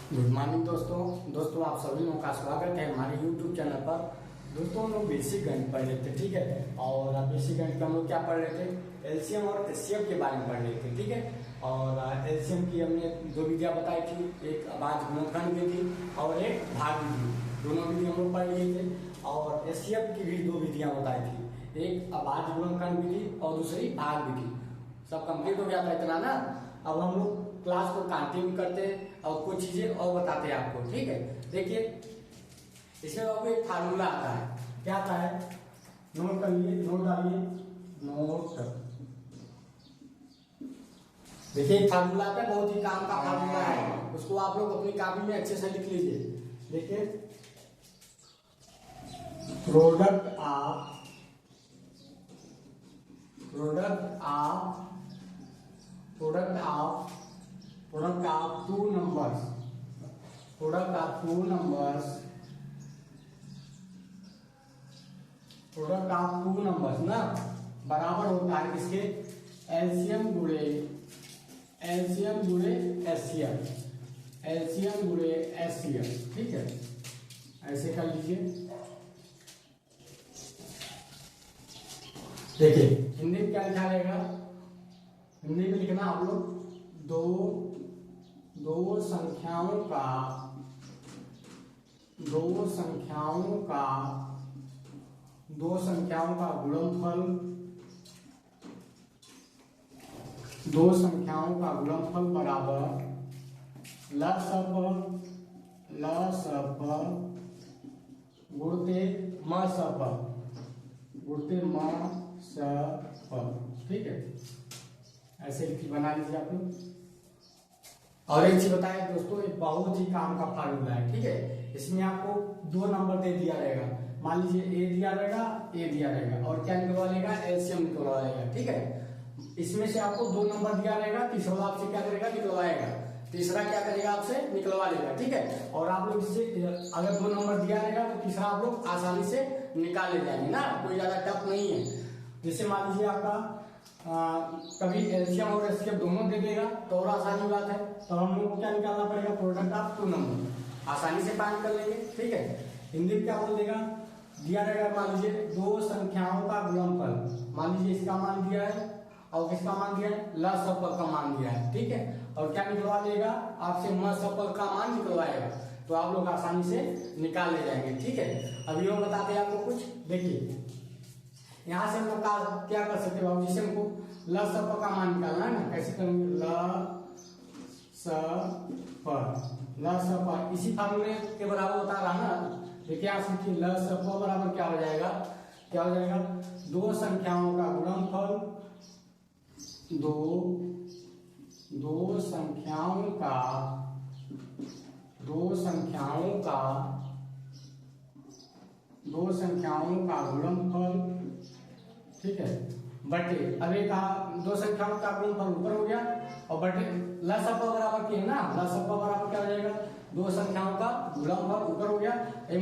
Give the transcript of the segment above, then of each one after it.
Good morning दोस्तों आप सभी लोगों का स्वागत है हमारे यूट्यूब चैनल पर। दोस्तों हम लोग बेसिक गणित पढ़ रहे थे, ठीक है। और बेसिक गणित में हम लोग क्या पढ़ रहे थे, एलसीएम और एचसीएफ के बारे में पढ़ रहे थे, ठीक है। और एलसीएम की हमने दो विधियां बताई थी, एक अभाज्य गुणनखंड विधि और एक भाग विधि। दोनों विधि हम लोग पढ़ लिए थे। और एचसीएफ की भी दो विधियां बताई थी, एक अभाज्य गुणनखंड विधि और दूसरी भाग विधि। सब कंप्लीट हो गया था इतना ना। अब हम लोग क्लास को कंटिन्यू करते हैं और कुछ चीजें और बताते हैं आपको, ठीक है। देखिए इसमें आपको एक फार्मूला आता है, क्या आता है, नोट करिए, नोट डालिए, नोट। देखिए एक फार्मूला आता है, बहुत ही काम का फार्मूला है, उसको आप लोग अपनी कॉपी में अच्छे से लिख लीजिए। देखिए प्रोडक्ट ऑफ टू नंबर्स ना बराबर होता है किसके, एलसीएम गुणे एचसीएफ, ठीक है। ऐसे कर लीजिए। देखिए हिंदी में क्या लिखा रहेगा, हिंदी में लिखना आप लोग दो संख्याओं का गुणनफल बराबर लसप गुणते मसप, ठीक है। ऐसे बना लीजिए आप लोग। और एक चीज बताएं दोस्तों, ये बहुत ही काम का फार्मूला है, ठीक है। इसमें आपको दो नंबर दे दिया रहेगा, मान लीजिए ए दिया रहेगा और क्या निकलवा लेगा, एलसीएम निकलवा लेगा, ठीक है। इसमें से आपको दो नंबर दिया रहेगा, तीसरा आपसे क्या करेगा, निकलवाएगा। तीसरा क्या करेगा, आपसे निकलवा लेगा, ठीक है। और आप लोग इससे अगर दो नंबर दिया रहेगा तो तीसरा आप लोग आसानी से निकाल ले जाएंगे ना, कोई ज्यादा टफ नहीं है। जैसे मान लीजिए आपका कभी एलसीएम और एचसीएफ दोनों दे देगा तो और आसानी बात है, तो हम लोग को क्या निकालना पड़ेगा, प्रोडक्ट ऑफ टू नंबर, आसानी से फाइंड कर लेंगे, ठीक है। हिंदी में क्या बोल देगा, दिया रहेगा मान लीजिए दो संख्याओं का गुणनफल, मान लीजिए इसका मान दिया है और किसका मान दिया है, लसप का मान दिया है, ठीक है। और क्या निकलवा देगा, आपसे मसप का मान निकलवाएगा, तो आप लोग आसानी से निकाल ले जाएंगे, ठीक है। अभी हम बताते हैं आपको कुछ। देखिए यहां से हम लोग क्या कर सकते हैं, जिसे हमको लसप का मान निकालना है ना, कैसे करेंगे, लसप इसी फार्मूले के बराबर होता रहा ना। देखिए आप सीखिए, लसप बराबर क्या हो जाएगा, दो संख्याओं का गुणनफल, दो संख्याओं का गुणनफल, ठीक है, बटे, अब एक दो संख्याओं का गुणनफल ऊपर हो गया और बटे लसप बराबर क्या है ना, लसप बराबर क्या हो जाएगा, दो संख्याओं का गुणनफल ऊपर हो गया,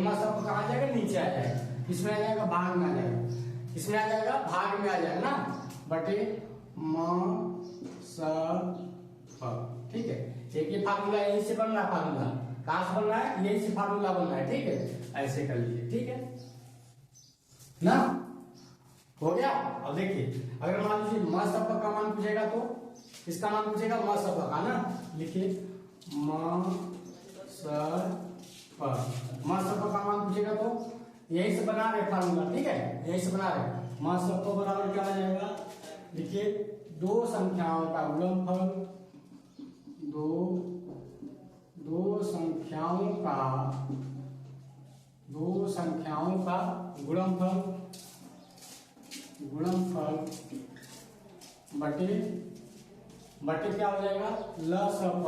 मसप कहाँ आ जाएगा, नीचे आ जाएगा, इसमें आ जाएगा, भाग में आ जाएगा, इसमें आ जाएगा, भाग में आ जाएगा ना, बटे म स, ठीक है। एक ये फार्मूला यही से बन रहा है, फार्मूला कहां से बन रहा है, यही से फार्मूला बन रहा है, ठीक है। ऐसे कर लीजिए, ठीक है ना, हो गया। अब देखिए अगर मान लीजिए मसप का मान पूछेगा तो इसका मान पूछेगा, मसप का ना, लिखिए मसप का मान पूछेगा तो यही से बना रहे फार्मूला, ठीक है, यही से बना रहे। मसप बराबर क्या आ जाएगा, लिखिए दो संख्याओं का गुणनफल, दो संख्याओं का गुणनफल बटे क्या हो जाएगा, लसप,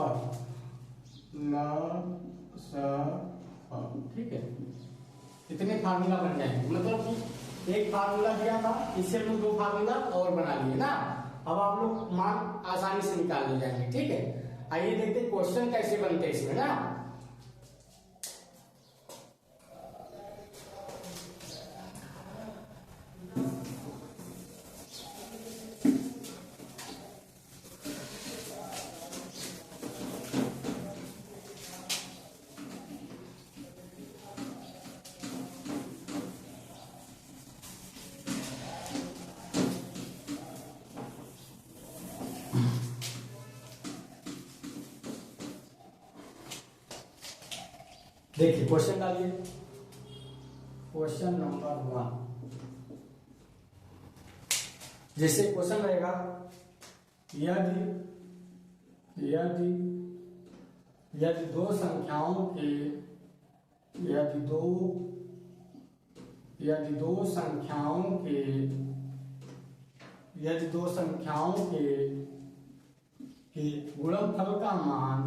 ठीक है। इतने फार्मूला बन जाएंगे, मतलब कि एक फार्मूला दिया था, इससे हम लोग दो फार्मूला और बना लिए ना। अब आप लोग मान आसानी से निकाल ले जाएंगे, ठीक है। आइए देखते हैं क्वेश्चन कैसे बनते हैं इसमें ना। देखिए क्वेश्चन डालिए, क्वेश्चन नंबर 1। जैसे क्वेश्चन रहेगा, यदि यदि यदि दो संख्याओं के यदि दो संख्याओं के गुणनफल का मान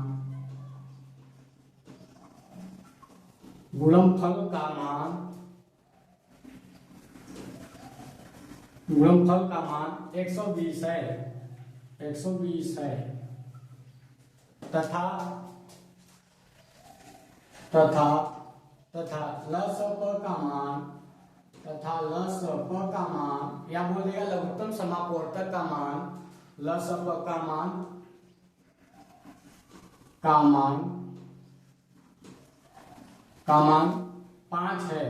गुणनफल का मान 120 है तथा लसप का मान या बोलेगा लघुत्तम समापवर्तक का मान, लसप का मान 5 है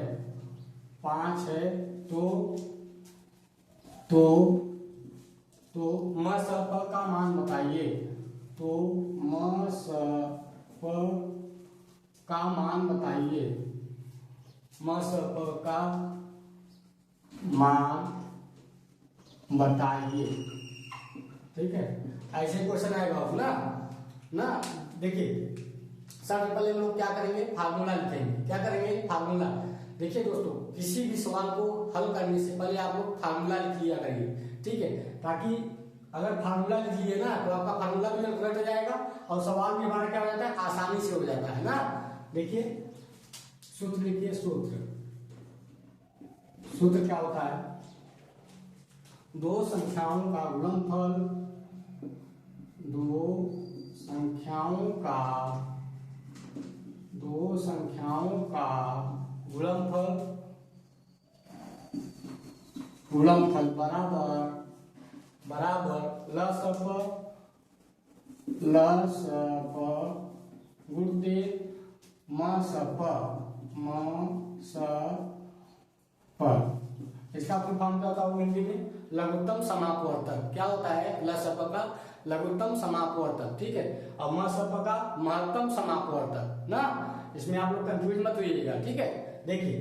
तो मसप का मान बताइए, तो मसप का मान बताइए, मसप का मान बताइए। ठीक है, ऐसे क्वेश्चन आएगा ना। देखिए सबसे पहले हम लोग क्या करेंगे, फार्मूला लिखेंगे। क्या करेंगे, फार्मूला। देखिए दोस्तों, किसी भी सवाल को हल करने से पहले आप लोग फार्मूला लिख लिया करिए, ठीक है, ताकि अगर फार्मूला लिखिए ना तो आपका फार्मूला भी कैलकुलेट हो जाएगा और सवाल भी हमारा क्या हो जाता है, आसानी से हो जाता है ना। देखिए सूत्र लिखिए, सूत्र क्या होता है, दो संख्याओं का गुणनफल गुणनफल बराबर लसप गुणित मसप। इसका फुल फॉर्म क्या होता है हिंदी में, लघुत्तम समापवर्तक। क्या होता है, लसप का लघुत्तम समापवर्तक, ठीक है, और मसप का महत्तम समापवर्तक ना। इसमें आप लोग कंफ्यूज मत होइएगा, ठीक है। देखिए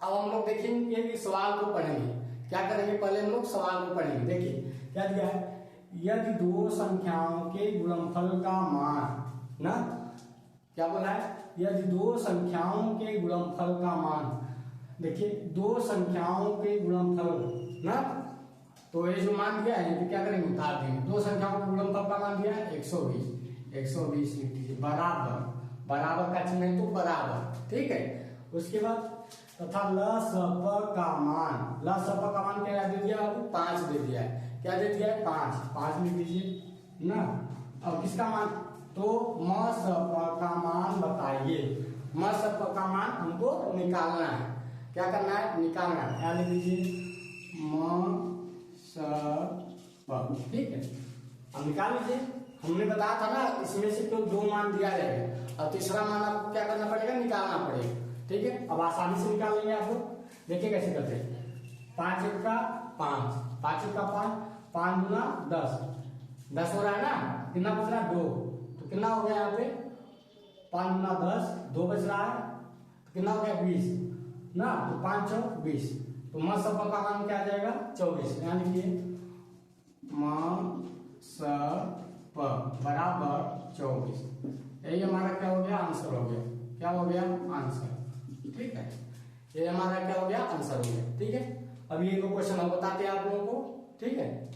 अब हम लोग देखेंगे कि सवाल को पढ़ेंगे। क्या करेंगे, पहले हम लोग सवाल को पढ़ेंगे। देखिए क्या दिया है, यदि दो संख्याओं के गुणनफल का मान ना, क्या बोला है, यदि दो संख्याओं के गुणनफल का मान। देखिए दो संख्याओं के गुणनफल ना, तो ये जो मान दिया है तो क्या करेंगे, उतार देंगे। दो संख्याओं के गुणनफल का मान दिया है 120 लिख दीजिए, बराबर का चिन्ह है तो बराबर, ठीक है। उसके बाद तथा लसप का मान क्या दे दिया आपको, 5 दे दिया है। क्या दे दिया है, 5 लिख दीजिए ना। अब किसका मान, तो मसप का मान बताइए। मसप का मान हमको निकालना है, क्या करना है, निकालना है। क्या लिख दीजिए, मसप, ठीक है। अब निकाल लीजिए। हमने बताया था ना, इसमें से तो 2 मान दिया जाएगा और तीसरा मान आपको क्या करना पड़ेगा, निकालना पड़ेगा, ठीक है। अब आसानी से निकाल लेंगे आप लोग। देखिए कैसे करते हैं, 5 1 का 5, 5 1 का 5, 5 गुना 10 हो रहा है ना, कितना बच रहा है, 2। तो कितना हो गया यहाँ पे, 5 गुना 10, 2 बच रहा है, तो कितना हो गया 20 ना। तो 5 चौक 20, तो मसप का मान क्या आ जाएगा, 24। यहाँ लिखिए मसप बराबर 24। यही हमारा क्या हो गया, आंसर हो गया। क्या हो गया, आंसर, ठीक है। ये हमारा क्या हो गया, आंसर हो गया, ठीक है। अब ये दो क्वेश्चन हम बताते हैं आप लोगों को, ठीक है।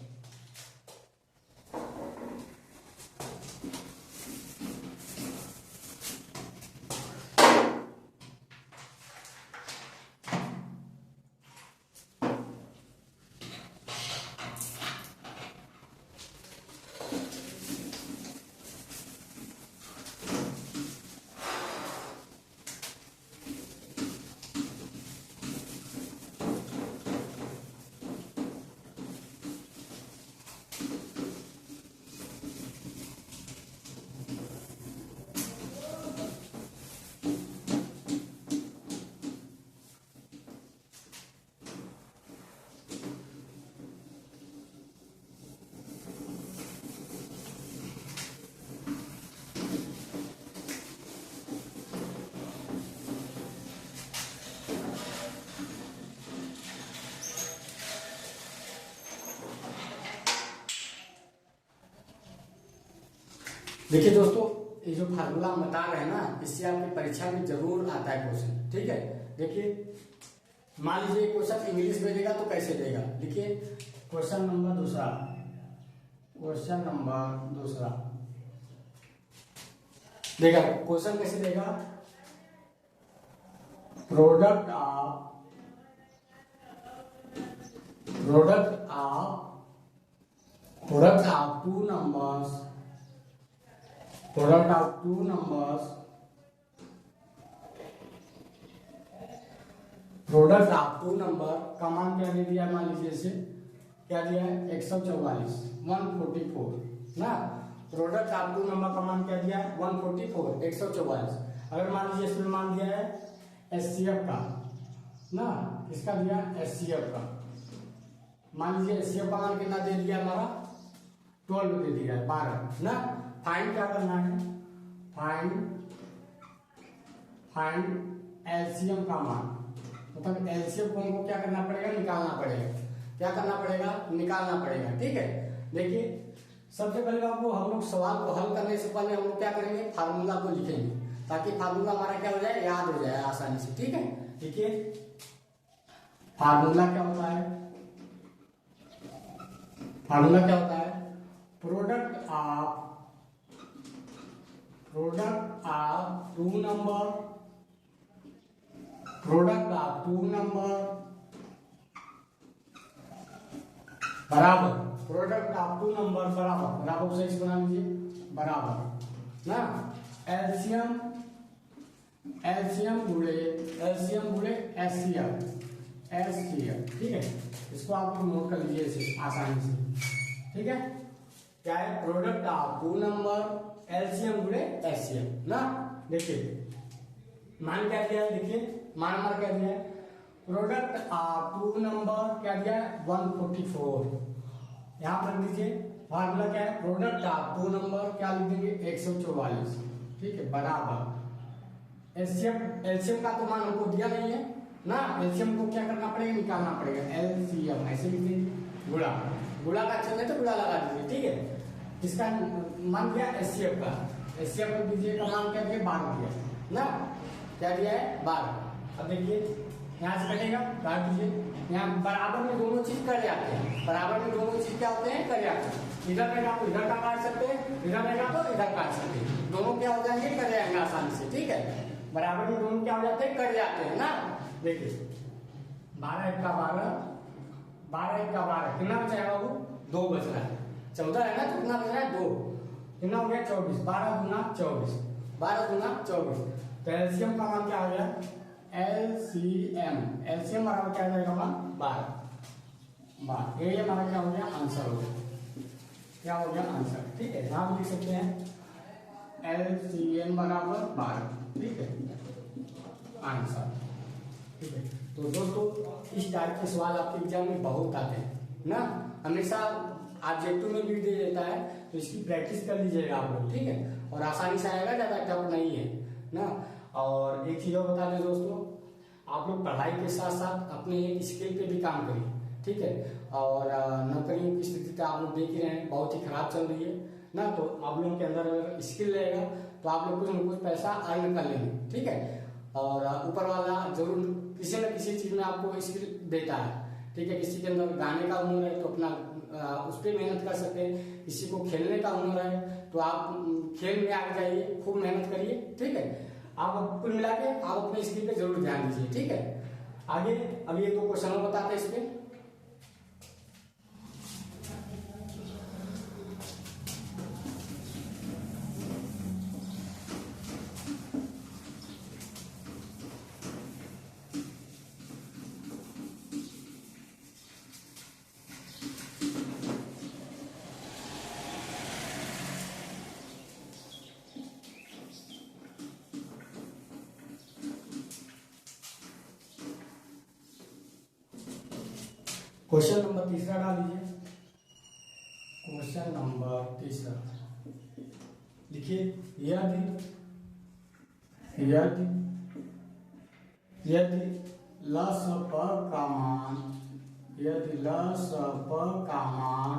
देखिए दोस्तों, ये जो फार्मूला हम बता रहे हैं ना, इससे आपकी परीक्षा में जरूर आता है क्वेश्चन। ठीक है, देखिए मान लीजिए क्वेश्चन इंग्लिश में देगा तो कैसे देगा। देखिए क्वेश्चन नंबर दूसरा, क्वेश्चन नंबर दूसरा देगा। क्वेश्चन कैसे देगा, product of two numbers, product of two numbers, product of two number का मान क्या दे दिया, मान लीजिए इसे क्या दिया है 144 144 ना। प्रोडक्ट ऑफ टू नंबर का मान क्या दिया है 144 144। अगर मान लीजिए इसमें मान दिया है एचसीएफ का ना, किसका दिया एचसीएफ का, मान लीजिए एचसीएफ का मान कितना दे दिया हमारा 12 दे दिया है 12 ना। फाइंड क्या करना है, फाइंड एलसीएम का मान, मतलब एलसीएम को हमको क्या करना पड़ेगा, निकालना पड़ेगा। क्या करना पड़ेगा, निकालना पड़ेगा। ठीक है, देखिए सबसे पहले आपको हम लोग सवाल को हल करने से पहले हम लोग क्या करेंगे, फार्मूला को लिखेंगे ताकि फार्मूला हमारा क्या हो जाए, याद हो जाए आसानी से। ठीक है, देखिए फार्मूला क्या होता है, फार्मूला क्या होता है, product of two number, product of two number बराबर, प्रोडक्ट ऑफ टू नंबर बराबर से बना लीजिए बराबर ना एलसीएम गुणे एचसीएफ। ठीक है, इसको आप नोट कर लीजिए इसे आसानी से। ठीक है, क्या है, product of two number LCM गुणे एचसीएफ ना। देखिए मान क्या दिया है, देखिए मान हमारा क्या दिया है, प्रोडक्ट ऑफ टू नंबर क्या दिया है 144। यहां पर लीजिए फार्मूला क्या है, प्रोडक्ट ऑफ टू नंबर क्या लिख देंगे 144। ठीक है, बराबर एलसीएम का तो मान हमको दिया नहीं है ना, एलसीएम को क्या करना पड़ेगा, निकालना पड़ेगा। एलसीएम ऐसे लिख देंगे, गुणा का चिन्ह है तो गुणा लगा दीजिए। ठीक है, इसका मान दिया एचसीएफ का, एचसीएफ को दीजिए का मान क्या दिया 12 दिया ना, क्या दिया है 12। अब देखिए यहाँ से कटेगा, काट दीजिए। यहाँ बराबर में दोनों चीज कर जाते हैं, बराबर में दोनों चीज क्या होते हैं, कर जाते हैं। इधर रहेगा तो इधर का काट सकते हैं, इधर रहेगा तो इधर काट सकते हैं, दोनों क्या हो जाएंगे, कर जाएंगे आसानी से। ठीक है, बराबर में दोनों क्या हो जाते हैं, कर जाते हैं ना। देखिए 12 1 का 12, 12 1 का 12, कितना बचा बाबू 2 बच रहा है, 14 है ना, तो कितना बच रहा है 2, कितना हो गया 24, 12 गुना 24, 12 गुना 24। तो एलसीएम का मान क्या हो गया, एलसीएम बराबर क्या जाएगा मान 12। ये हमारा क्या हो गया, आंसर हो गया, क्या हो गया आंसर। ठीक है, यहां लिख सकते हैं एलसीएम बराबर 12। ठीक है, आंसर। ठीक है, तो दोस्तों इस टाइप के सवाल आपके एग्जाम में बहुत आते हैं ना, हमेशा ऑब्जेक्टिव में भी दे देता है, तो इसकी प्रैक्टिस कर लीजिएगा आप लोग। ठीक है, और आसानी से आएगा, ज्यादा टफ नहीं है ना। और एक चीज और बता दें दोस्तों, आप लोग पढ़ाई के साथ साथ अपने एक स्किल पे भी काम करिए। ठीक है, और नौकरियों की स्थिति तो आप लोग देख ही रहे हैं, बहुत ही खराब चल रही है ना। तो आप लोगों के अंदर अगर स्किल रहेगा तो आप लोग कुछ न कुछ पैसा अर्न कर लेंगे। ठीक है, और ऊपर वाला जरूर किसी न किसी चीज में आपको स्किल देता है। ठीक है, किसी के अंदर गाने का हुनर है तो अपना उस पर मेहनत कर सकते हैं, किसी को खेलने का हुनर है तो आप खेल में आगे जाइए, खूब मेहनत करिए। ठीक है, आप कुल मिला के आप अपने स्किल पे जरूर ध्यान दीजिए। ठीक है, आगे अब ये 2 क्वेश्चन और बताते हैं इस पे। क्वेश्चन नंबर 3 डाल दीजिए, क्वेश्चन नंबर 3 लिखिए, यदि लसप का मान, यदि लसप का मान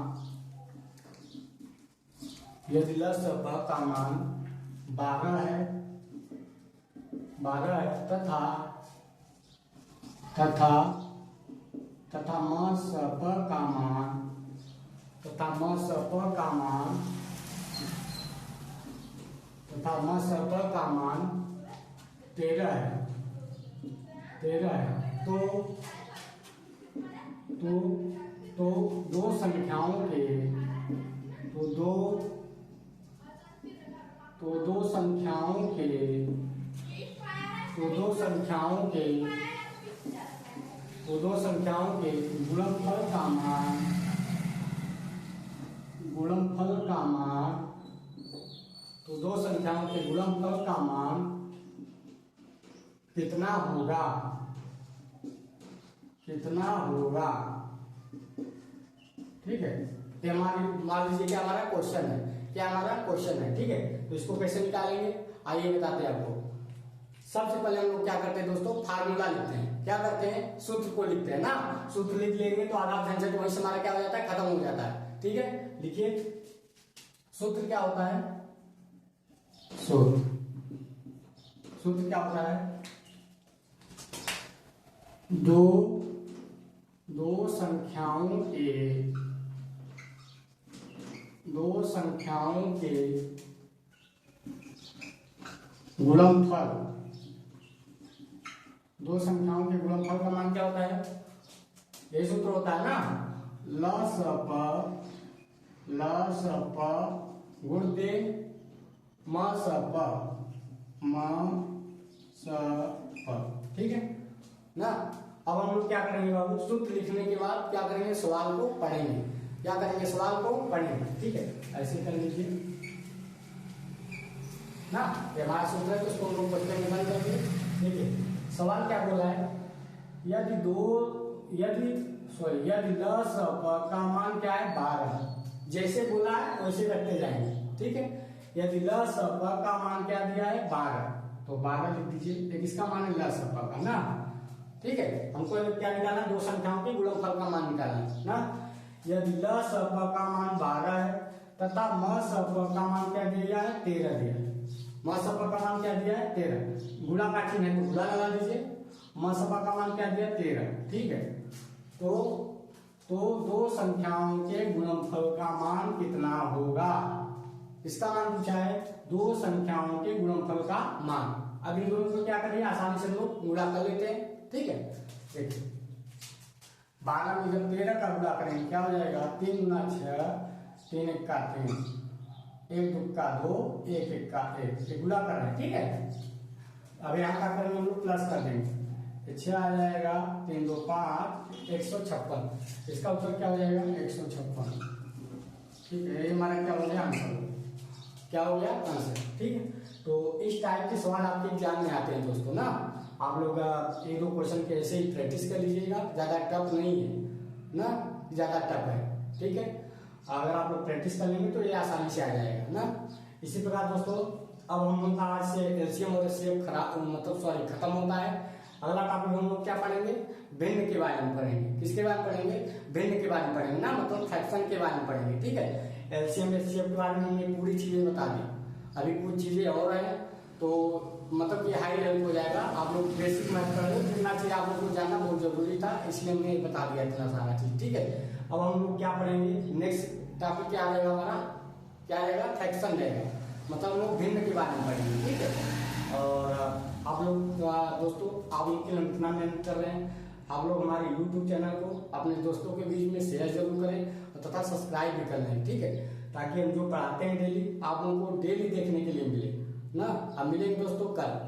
यदि ल स ब का मान 12 है तथा म स प का मान 13 है तो दो संख्याओं के गुणनफल का मान कितना होगा ठीक है। ये मान लीजिए कि हमारा क्वेश्चन है ठीक है। तो इसको कैसे निकालेंगे आइए बताते हैं आपको। सबसे पहले हम लोग क्या करते हैं दोस्तों, फार्मूला लिखते हैं। क्या करते हैं, सूत्र को लिखते हैं ना। सूत्र लिख लेंगे तो आधा झंझट वहीं से हमारा क्या हो जाता है, खत्म हो जाता है। ठीक है, लिखिए सूत्र क्या होता है। सूत्र क्या होता है, दो संख्याओं के गुणनफल का मान क्या होता है, ये सूत्र होता है ना, ल स प गुण दे म स प ठीक है ना। अब हम लोग क्या करेंगे बाबू, सूत्र लिखने के बाद क्या करेंगे, सवाल को पढ़ेंगे। ठीक है, ऐसे कर लीजिए ना। ये हमारा सूत्र है तो उसको हम लोग पढ़ते हुए बंद करेंगे। ठीक है, सवाल क्या बोला है, यदि ल स प का मान क्या है 12, जैसे बोला है वैसे करते जाएंगे। ठीक है, यदि ल स प का मान क्या दिया है 12, तो 12 लिख दीजिए। किसका मान है, ल स प का ना। ठीक है, हमको क्या निकालना, दो संख्याओं के गुणनफल का मान निकालना ना। यदि ल स प का मान 12 है तथा म स प का मान क्या दिया है 13 दिया है। म स प का मान क्या दिया है 13, गुणा का चिन्ह है तो गुणा लगा दीजिए। म स प का मान क्या दिया 13। ठीक है, तो दो संख्याओं के गुणनफल का मान कितना होगा, इसका मान पूछा है, दो संख्याओं के गुणनफल का मान। अब इन दोनों को क्या करिए, आसानी से लोग गुणा कर लेते हैं। ठीक है, देखिए 12 में जब 13 का गुणा करेंगे क्या हो जाएगा, 3 गुना 6, 3 1 का 3, 1 2 का 2, 1 1 का 1, ये गुणा कर रहे हैं। ठीक है, अब यहाँ क्या करेंगे हम लोग, प्लस कर देंगे, 6 आ जाएगा, 3 2 5, 156। इसका उत्तर क्या हो जाएगा, 156। ठीक है, ये हमारा क्या हो गया आंसर, आंसर। ठीक है, तो इस टाइप के सवाल आपके एग्जाम में आते हैं दोस्तों ना। आप लोग 1-2 क्वेश्चन के ऐसे ही प्रैक्टिस कर लीजिएगा, ज्यादा टफ नहीं है ना, ज्यादा टफ है। ठीक है, अगर आप लोग प्रैक्टिस कर लेंगे तो ये आसानी से आ जाएगा ना। इसी प्रकार दोस्तों अब हम लोग का आज से एलसीएम और एचसीएफ खत्म होता है। अगला टॉपिक हम लोग क्या पढ़ेंगे, भिन्न के बारे में पढ़ेंगे। किसके बारे में पढ़ेंगे, भिन्न के बारे में पढ़ेंगे ना, मतलब फ्रैक्शन के बारे में पढ़ेंगे। ठीक है, एलसीएम एचसीएफ के बारे में हमने पूरी चीजें बता दी, अभी कुछ चीजें और है तो मतलब ये हाई लेवल हो जाएगा। आप लोग बेसिक मैथ कर लो, जितना चीज आप लोग को जानना बहुत जरूरी था, इसलिए हमने बता दिया इतना सारा चीज। ठीक है, अब हम लोग क्या पढ़ेंगे, नेक्स्ट टॉपिक क्या रहेगा हमारा, क्या रहेगा, फ्रैक्शन रहेगा, मतलब हम लोग भिन्न के बारे में पढ़ेंगे। ठीक है, और आप लोग दोस्तों आप लोग के लिए इतना मेहनत कर रहे हैं, आप लोग हमारे YouTube चैनल को अपने दोस्तों के बीच में शेयर जरूर करें तथा सब्सक्राइब भी कर लें। ठीक है, ताकि हम जो पढ़ाते हैं डेली आप लोगों को डेली देखने के लिए मिले ना। अब मिलेंगे दोस्तों कल।